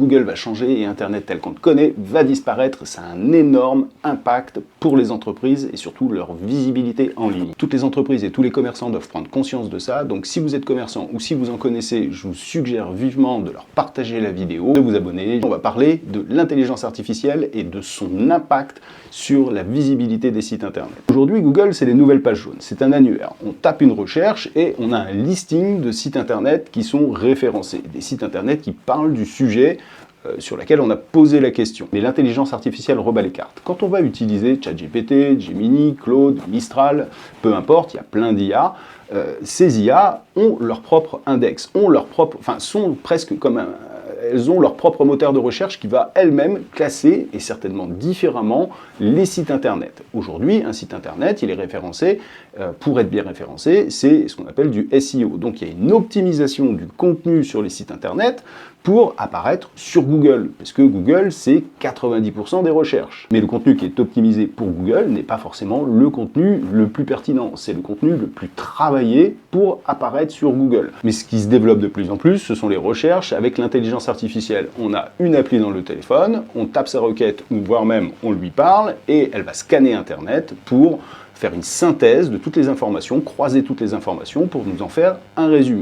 Google va changer et Internet tel qu'on le connaît va disparaître. Ça a un énorme impact pour les entreprises et surtout leur visibilité en ligne. Toutes les entreprises et tous les commerçants doivent prendre conscience de ça. Donc si vous êtes commerçant ou si vous en connaissez, je vous suggère vivement de leur partager la vidéo, de vous abonner. On va parler de l'intelligence artificielle et de son impact sur la visibilité des sites internet. Aujourd'hui, Google, c'est les nouvelles pages jaunes. C'est un annuaire. On tape une recherche et on a un listing de sites internet qui sont référencés. Des sites internet qui parlent du sujet sur laquelle on a posé la question. Mais l'intelligence artificielle rebat les cartes. Quand on va utiliser ChatGPT, Gemini, Claude, Mistral, peu importe, il y a plein d'IA, ces IA ont leur propre index, sont presque comme elles ont leur propre moteur de recherche qui va elle-même classer, et certainement différemment, les sites internet. Aujourd'hui, un site internet, il est référencé, pour être bien référencé, c'est ce qu'on appelle du SEO. Donc il y a une optimisation du contenu sur les sites internet pour apparaître sur Google, parce que Google, c'est 90% des recherches. Mais le contenu qui est optimisé pour Google n'est pas forcément le contenu le plus pertinent, c'est le contenu le plus travaillé pour apparaître sur Google. Mais ce qui se développe de plus en plus, ce sont les recherches avec l'intelligence artificielle. On a une appli dans le téléphone, on tape sa requête, ou voire même on lui parle, et elle va scanner Internet pour faire une synthèse de toutes les informations, croiser toutes les informations pour nous en faire un résumé.